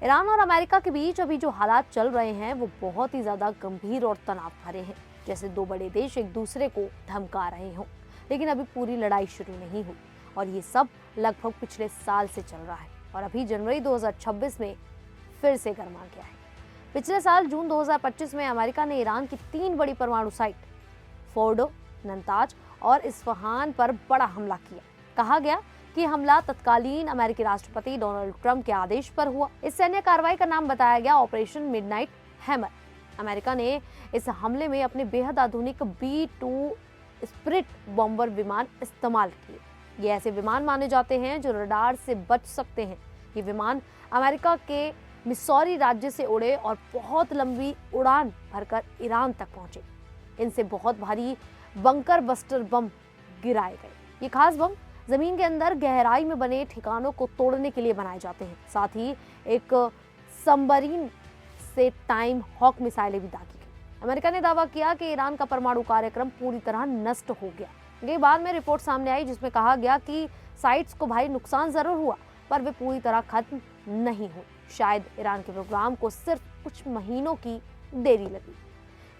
Iran और America के बीच अभी जो हालात चल रहे हैं वो बहुत ही ज्यादा गंभीर और तनाव भरे हैं, जैसे दो बड़े देश एक दूसरे को धमका रहे हों। लेकिन अभी पूरी लड़ाई शुरू नहीं हुई और ये सब लगभग पिछले साल से चल रहा है और अभी जनवरी 2026 में फिर से गर्मा गया है। पिछले साल जून 2025 में अमेरिका ने ईरान की 3 बड़ी परमाणु साइट फोर्डो, नतांज और इस्फहान पर बड़ा हमला किया। कहा गया कि हमला तत्कालीन अमेरिकी राष्ट्रपति डोनाल्ड ट्रंप के आदेश पर हुआ। इस सैन्य कार्रवाई का नाम बताया गया ऑपरेशन मिडनाइट हैमर। अमेरिका ने इस हमले में अपने बेहद आधुनिक B-2 स्पिरिट बॉम्बर विमान इस्तेमाल किए। ये ऐसे विमान माने जाते हैं जो रडार से बच सकते हैं। ये विमान अमेरिका के मिसौरी राज्य से उड़े और बहुत लंबी उड़ान भरकर ईरान तक पहुंचे। इनसे बहुत भारी बंकर बस्टर बम गिराए गए। ये खास बम जमीन के अंदर गहराई में बने ठिकानों को तोड़ने के लिए बनाए जाते हैं। साथ ही एक सबमरीन से टाइम हॉक मिसाइलें भी दागी गई। अमेरिका ने दावा किया कि ईरान का परमाणु कार्यक्रम पूरी तरह नष्ट हो गया। ये बाद में रिपोर्ट सामने आई जिसमें कहा गया कि साइट्स को भारी नुकसान जरूर हुआ पर वे पूरी तरह खत्म नहीं हुई। शायद ईरान के प्रोग्राम को सिर्फ कुछ महीनों की देरी लगी।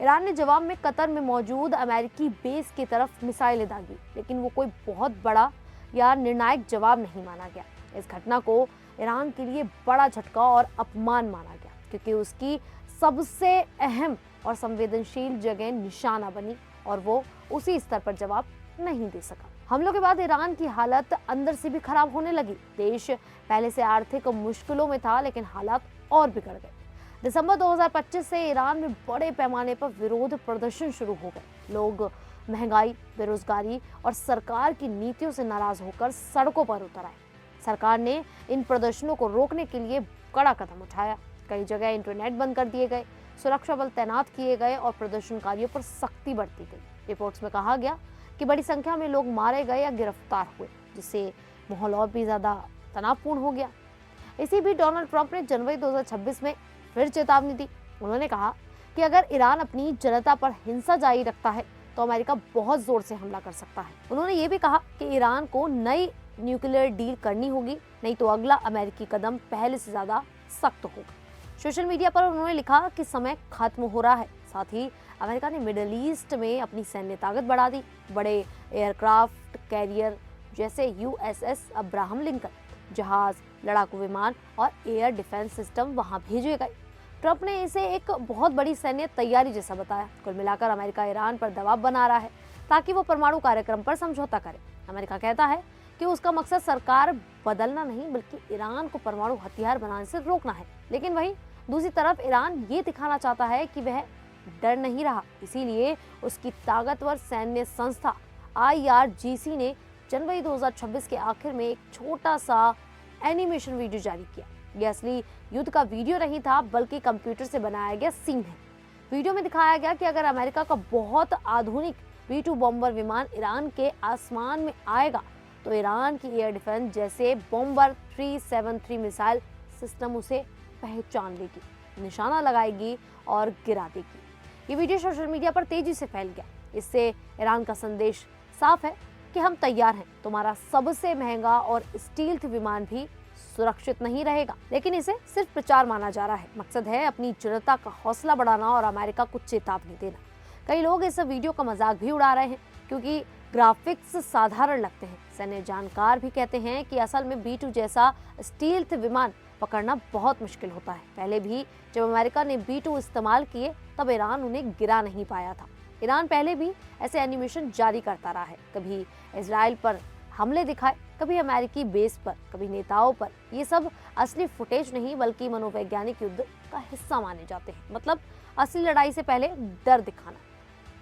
ईरान ने जवाब में कतर में मौजूद अमेरिकी बेस की तरफ मिसाइलें दागी, लेकिन वो कोई बहुत बड़ा या निर्णायक जवाब नहीं माना गया। इस घटना को ईरान के लिए बड़ा झटका और अपमान माना गया क्योंकि उसकी सबसे अहम और संवेदनशील जगह निशाना बनी और वो उसी स्तर पर जवाब नहीं दे सका। हमलों के बाद ईरान की हालत अंदर से भी खराब होने लगी। देश पहले से आर्थिक मुश्किलों में था, लेकिन हालात और बिगड़ गए। दिसंबर 2025 से ईरान में बड़े पैमाने पर विरोध प्रदर्शन शुरू हो गए। लोग महंगाई, बेरोजगारी और सरकार की नीतियों से नाराज होकर सड़कों पर उतर आए। सरकार ने इन प्रदर्शनों को रोकने के लिए कड़ा कदम उठाया। कई जगह इंटरनेट बंद कर दिए गए, सुरक्षा बल तैनात किए गए और प्रदर्शनकारियों पर सख्ती बरती गई। रिपोर्ट्स में कहा गया कि बड़ी संख्या में लोग मारे गए या गिरफ्तार हुए, जिससे माहौल और भी ज्यादा तनावपूर्ण हो गया। इसी बीच डोनाल्ड ट्रंप ने जनवरी 2026 में फिर चेतावनी दी। उन्होंने कहा कि अगर ईरान अपनी जनता पर हिंसा जारी रखता है तो अमेरिका बहुत जोर से हमला कर सकता है। उन्होंने ये भी कहा कि ईरान को नई न्यूक्लियर डील करनी होगी, नहीं तो अगला अमेरिकी कदम पहले से ज्यादा सख्त होगा। सोशल मीडिया पर उन्होंने लिखा कि समय खत्म हो रहा है। साथ ही अमेरिका ने मिडिल ईस्ट में अपनी सैन्य ताकत बढ़ा दी। बड़े एयरक्राफ्ट कैरियर जैसे USS अब्राहम लिंकन, जहाज, लड़ाकू विमान और एयर डिफेंस सिस्टम वहां भेजे गए। ट्रंप ने इसे एक बहुत बड़ी सैन्य तैयारी जैसा बताया। कुल मिलाकर अमेरिका ईरान पर दबाव बना रहा है ताकि वो परमाणु कार्यक्रम पर समझौता करे। अमेरिका कहता है कि उसका मकसद सरकार बदलना नहीं बल्कि ईरान को परमाणु हथियार बनाने से रोकना है। लेकिन वहीं दूसरी तरफ ईरान ये दिखाना चाहता है कि वह डर नहीं रहा। इसीलिए उसकी ताकतवर सैन्य संस्था IRGC ने जनवरी 2026 के आखिर में एक छोटा सा एनिमेशन वीडियो जारी किया। यह असली युद्ध का वीडियो नहीं था बल्कि कंप्यूटर से बनाया गया सीन है। वीडियो में दिखाया गया कि अगर अमेरिका का बहुत आधुनिक B-2 बॉम्बर विमान ईरान के आसमान में आएगा तो ईरान की एयर डिफेंस जैसे बॉम्बर 373 मिसाइल सिस्टम उसे पहचान लेगी, निशाना लगाएगी और गिरा देगी। ये वीडियो सोशल मीडिया पर तेजी से फैल गया। इससे ईरान का संदेश साफ है कि हम तैयार हैं, तुम्हारा सबसे महंगा और स्टील्थ विमान भी सुरक्षित नहीं रहेगा। लेकिन इसे सिर्फ प्रचार माना जा रहा है। मकसद है अपनी जनता का हौसला बढ़ाना और अमेरिका को चेतावनी देना। कई लोग इस वीडियो का मजाक भी उड़ा रहे हैं क्योंकि ग्राफिक्स साधारण लगते हैं। सैन्य जानकार भी कहते हैं कि असल में B-2 जैसा स्टील्थ विमान पकड़ना बहुत मुश्किल होता है। पहले भी जब अमेरिका ने B-2 इस्तेमाल किए तब ईरान उन्हें गिरा नहीं पाया था। ईरान पहले भी ऐसे एनिमेशन जारी करता रहा है, कभी इजराइल पर हमले दिखाए, कभी अमेरिकी बेस पर, कभी नेताओं पर। ये सब असली फुटेज नहीं बल्कि मनोवैज्ञानिक युद्ध का हिस्सा माने जाते हैं। मतलब असली लड़ाई से पहले डर दिखाना,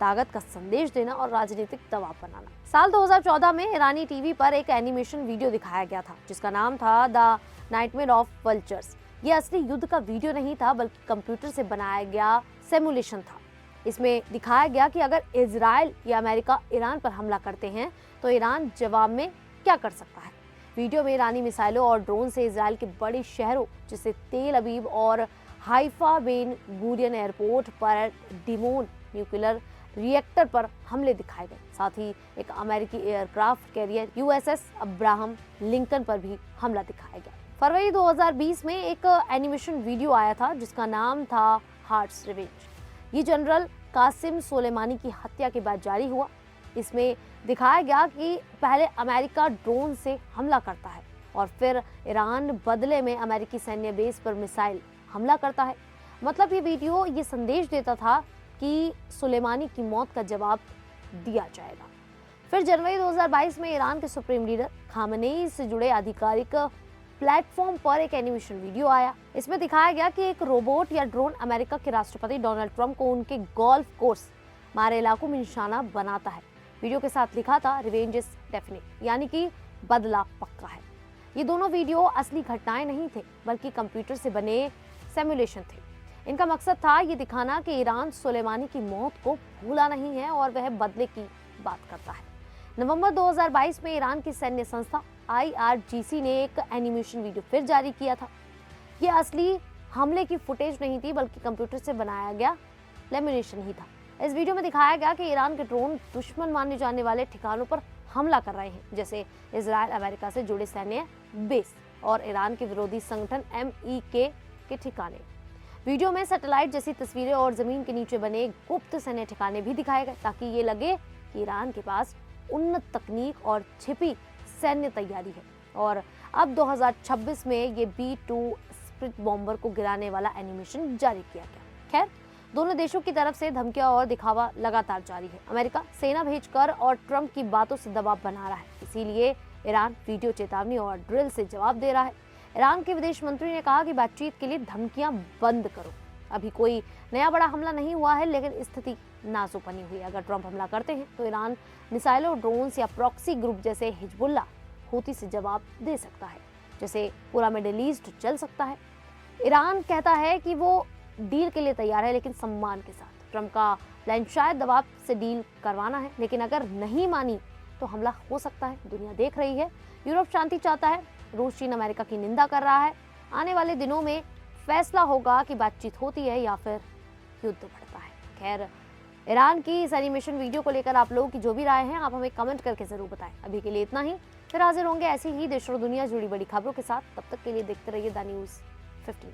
ताकत का संदेश देना और राजनीतिक दबाव बनाना। साल 2014 में ईरानी टीवी पर एक एनिमेशन वीडियो दिखाया गया था जिसका नाम था द नाइटमेयर ऑफ वल्चर्स। ये असली युद्ध का वीडियो नहीं था बल्कि कंप्यूटर से बनाया गया सिमुलेशन था। इसमें दिखाया गया कि अगर इजराइल या अमेरिका ईरान पर हमला करते हैं तो ईरान जवाब में क्या कर सकता है। वीडियो में ईरानी मिसाइलों और ड्रोन से इजराइल के बड़े शहरों जैसे तेल अवीव और हाइफा बेन गुरियन एयरपोर्ट पर डिमोन न्यूक्लियर रिएक्टर पर हमले दिखाए गए। साथ ही एक अमेरिकी aircraft carrier USS Abraham Lincoln पर भी हमला दिखाया गया। फरवरी 2020 में एक एनिमेशन वीडियो आया था जिसका नाम था हार्ट्स रिवेंज। ये जनरल कासिम सुलेमानी की हत्या के बाद जारी हुआ। इसमें दिखाया गया कि पहले अमेरिका ड्रोन से हमला करता है और फिर ईरान बदले में अमेरिकी सैन्य बेस पर मिसाइल हमला करता है। मतलब ये वीडियो ये संदेश देता था कि सुलेमानी की मौत का जवाब दिया जाएगा। फिर जनवरी 2022 में ईरान के सुप्रीम लीडर खामेनेई से जुड़े आधिकारिक प्लेटफॉर्म पर एक एनिमेशन वीडियो आया। इसमें दिखाया गया कि एक रोबोट या ड्रोन अमेरिका के राष्ट्रपति डोनाल्ड ट्रंप को उनके गोल्फ कोर्स मारे इलाकों में निशाना बनाता है। वीडियो के साथ लिखा था रिवेंज इज डेफिनेट, यानी कि बदला पक्का है। ये दोनों वीडियो असली घटनाएं नहीं थे बल्कि कंप्यूटर से बने सिमुलेशन थे। इनका मकसद था ये दिखाना कि ईरान सुलेमानी की मौत को भूला नहीं है और वह बदले की बात करता है। नवंबर 2022 में ईरान की सैन्य संस्था IRGC ने एक एनिमेशन वीडियो फिर जारी किया था। ये असली हमले की फुटेज नहीं थी बल्कि कंप्यूटर से बनाया गया लेमिनेशन ही था। इस वीडियो में दिखाया गया कि ईरान के ड्रोन दुश्मन माने जाने वाले ठिकानों पर हमला कर रहे हैं, जैसे इजराइल अमेरिका से जुड़े सैन्य बेस और ईरान के विरोधी संगठन MEK के ठिकाने। वीडियो में सैटेलाइट जैसी तस्वीरें और जमीन के नीचे बने गुप्त सैन्य ठिकाने भी दिखाए गए ताकि ये लगे कि ईरान के पास उन्नत तकनीक और छिपी सैन्य तैयारी है। और अब 2026 में ये B-2 स्प्रिट बॉम्बर को गिराने वाला एनिमेशन जारी किया गया। खैर, दोनों देशों की तरफ से धमकियां और दिखावा लगातार जारी है। अमेरिका सेना भेजकर और ट्रंप की बातों से दबाव बना रहा है, इसीलिए ईरान वीडियो चेतावनी और ड्रिल से जवाब दे रहा है। ईरान के विदेश मंत्री ने कहा कि बातचीत के लिए धमकियां बंद करो। अभी कोई नया बड़ा हमला नहीं हुआ है, लेकिन स्थिति नाजुक बनी हुई है। अगर ट्रंप हमला करते हैं तो ईरान मिसाइलों, ड्रोन्स या प्रॉक्सी ग्रुप जैसे हिजबुल्ला हूती से जवाब दे सकता है, जैसे पूरा मिडिल ईस्ट चल सकता है। ईरान कहता है कि वो डील के लिए तैयार है, लेकिन सम्मान के साथ। ट्रंप का प्लान शायद दबाव से डील करवाना है, लेकिन अगर नहीं मानी तो हमला हो सकता है। दुनिया देख रही है, यूरोप शांति चाहता है, रूस चीन अमेरिका की निंदा कर रहा है। आने वाले दिनों में फैसला होगा कि बातचीत होती है या फिर युद्ध बढ़ता है। खैर, ईरान की इस एनिमेशन वीडियो को लेकर आप लोगों की जो भी राय है आप हमें कमेंट करके जरूर बताएं। अभी के लिए इतना ही, फिर हाजिर होंगे ऐसी ही देश और दुनिया जुड़ी बड़ी खबरों के साथ। तब तक के लिए देखते रहिए द न्यूज़ 15।